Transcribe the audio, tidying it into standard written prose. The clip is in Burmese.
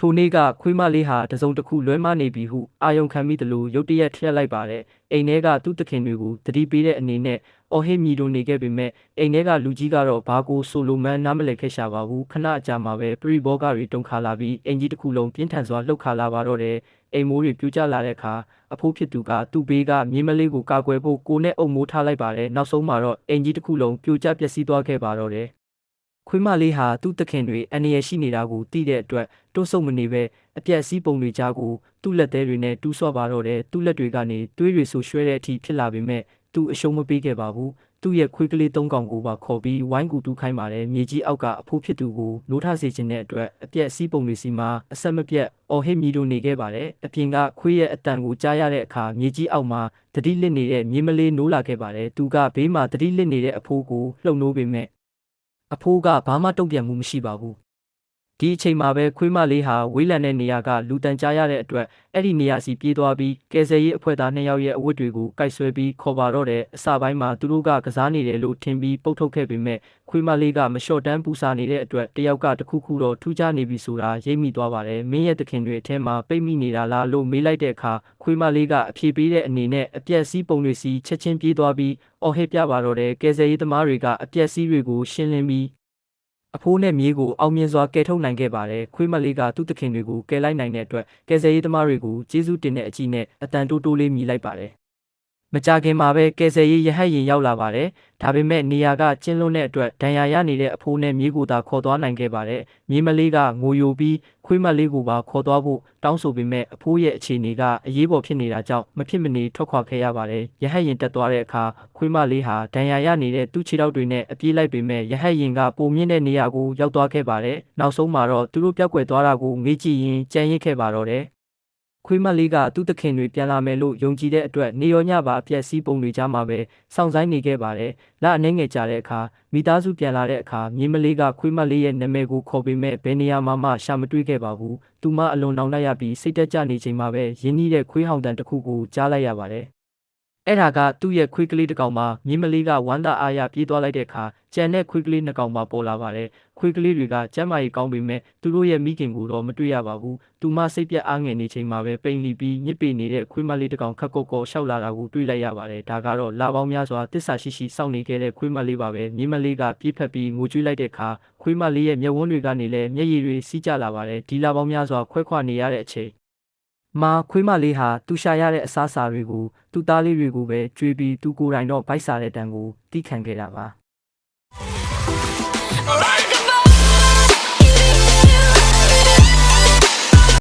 ထိုနေ့ကခွေးမလေးဟာတစုံတစ်ခုလွဲမှားနေပြီဟုအာယုံခံမိသလိုရုတ်တရက်ထရက်လိုက်ပါတယ်အိမ်ထဲကသူ့သခင်တွေကိုတတိပေးတဲ့အနေနဲ့အော်ဟစ်မြည်လို့နေခဲ့ပေမဲ့အိမ်ထဲကလူကြီးကတော့ဘာကိုဆိုလိုမှန်းနားမလည်ခဲ့ရှာပါဘူးခဏအကြာမှာပဲပရိဘောဂတွေတုန်ခါလာပြီးအိမ်ကြီးတစ်ခုလုံးပြင်းထန်စွာလှုပ်ခါလာပါတော့တယ်အိမ်မိုးတွေပြိုကျလာတဲ့အခါအဖိုးဖြစ်သူကသူ့ဘေးကမြေးမလေးကိုကာကွယ်ဖို့ကိုနဲ့အုပ်မိုးထားလိုက်ပါတယ်နောက်ဆုံးမှာတော့အိမ်ကြီးတစ်ခုလုံးပြိုကျပျက်စီးသွားခဲ့ပါတော့တယ်ခွေးမလေးဟာသူ့သခင်တွေအန္တရာယ်ရှိနေတာကိုသိတဲ့အတွက်တွန့်ဆုတ်မနေပဲအပြက်စီးပုံတွေကြားကိုသူ့လက်သေးတွေနဲ့တူးဆော့ပါတော့တယ်သူ့လက်တွေကနေသွေးတွေဆူရွှဲတဲ့အထိဖြစ်လာပေမဲ့သူအရှုံးမပေးခဲ့ပါဘူးသူ့ရဲ့ခွေးကလေး၃ကောင်ကိုပါခေါ်ပြီးဝိုင်းကူတူးခိုင်းပါတယ်မြေကြီးအောက်ကအဖိုးဖြစ်သူကိုနိုးထစေခြင်းတဲ့အတွက်အပြက်စီးပုံတွေစီမှာအဆက်မပြတ်အော်ဟစ်မြည်လို့နေခဲ့ပါတယ်အပြင်ကခွေးရဲ့အတန်ကိုကြားရတဲ့အခါမြေကြီးအောက်မှာတတိလစ်နေတဲ့မြေးမလေးနိုးလာခဲ့ပါတယ်သူကဘေးမှာတတိလစ်နေတဲ့အဖိုးကိုလှုပ်နိုးပေမဲ့အဖိုးကဘာမှတုံ့ပြန်မှုမရှိပါဘူးဒီအချိန်မှာပဲခွေးမလေးဟာဝေးလံတဲ့နေရာကလူတန်ကြားရတဲ့အတွက်အဲ့ဒီနေရာစီပြေးသွားပြီးကယ်ဆယ်ရေးအဖွဲ့သား2ယောက်ရဲ့အဝတ်တွေကိုကိုက်ဆွဲပြီးခေါ်ပါတော့တယ်အစပိုင်းမှာသူတို့ကကစားနေတယ်လို့ထင်ပြီးပုတ်ထုတ်ခဲ့ပေမဲ့ခွေးမလေးကမလျှော့တန်းပူစာနေတဲ့အတွက်တယောက်ကတခုခုတော့ထူးခြားနေပြီဆိုတာရိပ်မိသွားပါတယ်မင်းရဲ့သခင်တွေအထဲမှာပိတ်မိနေတာလားလို့မေးလိုက်တဲ့အခါခွေးမလေးကအဖြေပေးတဲ့အနေနဲ့အပြက်စီးပုံတွေစီချက်ချင်းပြေးသွားပြီးအော်ဟစ်ပြပါတော့တယ်ကယ်ဆယ်ရေးသမားတွေကအပြက်စီးတွေကိုရှင်းလင်းပြီးအဖိုးနဲ့မြေးကိုအောင်မြင်စွာကယ်ထုတ်နိုင်ခဲ့ပါတယ်ခွေးမလေးကသူ့သခင်တွေကိုကယ်လိုက်နိုင်တဲ့အတွက်ကယ်ဆယ်ရေးသမားတွေကိုကျေးဇူးတင်တဲ့အကြည့်နဲ့အတန်တိုးတိုးလေးမြည်လိုက်ပါတယ်မကြခင်မှာပဲကယ်ဆယ်ရေးရဟတ်ယာဉ်ရောက်လာပါတယ်ဒါပေမဲ့နေရာကကျဉ်းလွန်းတဲ့အတွက်ဒဏ်ရာရနေတဲ့အဖိုးနဲ့မြေးကိုသာခေါ်သွားနိုင်ခဲ့ပါတယ်မြေးမလေးကငိုယိုပြီးခွေးမလေးကိုပါခေါ်သွားဖို့တောင်းဆိုပေမဲ့အဖိုးရဲ့အခြေအနေကအရေးပေါ်ဖြစ်နေတာကြောင့်မဖြစ်မနေထွက်ခွာခဲ့ရပါတယ်ရဟတ်ယာဉ်တက်သွားတဲ့အခါခွေးမလေးဟာဒဏ်ရာရနေတဲ့သူ့ခြေထောက်တွေနဲ့အပြေးလိုက်ပေမဲ့ရဟတ်ယာဉ်ကပုံမြင့်တဲ့နေရာကိုရောက်သွားခဲ့ပါတယ်နောက်ဆုံးမှာတော့သူတို့ပြောက်ကွယ်သွားတာကိုငေးကြည့်ရင်းကြံ့ရစ်ခဲ့ပါတော့တယ်ခွေးမလေးကသူ့သခင်တွေပြန်လာမယ်လို့ယုံကြည်တဲ့အတွက်နေရောညပါအပြက်စီးပုံတွေကြားမှာပဲစောင့်ဆိုင်းနေခဲ့ပါတယ်။လအနှဲငယ်ကြာတဲ့အခါမိသားစုပြန်လာတဲ့အခါမြေးမလေးကခွေးမလေးရဲ့နာမည်ကိုခေါ်ပေမဲ့ဘယ်နေရာမှရှာမတွေ့ခဲ့ပါဘူး။သူမအလွန်နှောင့်နှက်ရပြီးစိတ်တက်ကြနေချိန်မှာပဲရင်းနှီးတဲ့ခွေးဟောင်တန်တစ်ခုကိုကြားလိုက်ရပါတယ်။အဲ့ဒါကသူ့ရဲ့ခွေးကလေးတစ်ကောင်မှာမြေးမလေးကဝမ်းသာအားရပြေးသွားလိုက်တဲ့အခါကြံတဲ့ခွေးကလေး2ကောင်မှပေါ်လာပါတယ်။ခွေးကလေးတွေကကျမ်းမာရေးကောင်းပေမဲ့သူတို့ရဲ့မိခင်ကိုတော့မတွေ့ရပါဘူး။သူမစိတ်ပြတ်အားငယ်နေချိန်မှာပဲပိန်လီပြီးညစ်ပေနေတဲ့ခွေးမလေးတစ်ကောင်ခက်ကော့ကော့ရှောက်လာတာကိုတွေ့လိုက်ရပါတယ်။ဒါကတော့လပေါင်းများစွာတစ္ဆာရှိစောင့်နေခဲ့တဲ့ခွေးမလေးပါပဲ။မြေးမလေးကပြေးဖက်ပြီးငိုကြွေးလိုက်တဲ့အခါခွေးမလေးရဲ့မျက်ဝန်းတွေကနေလည်းမျက်ရည်တွေစီးကျလာပါတယ်။ဒီလပေါင်းများစွာခွဲခွာနေရတဲ့အချိန်ခွေးမလေးဟာသူရှာရတဲ့အစားအစာတွေကိုသူ့သားလေးတွေကိုပဲကျွေးပြီးသူကိုယ်တိုင်တော့ဗိုက်စားတဲ့တန်ကိုတီးခံခဲ့တာပါ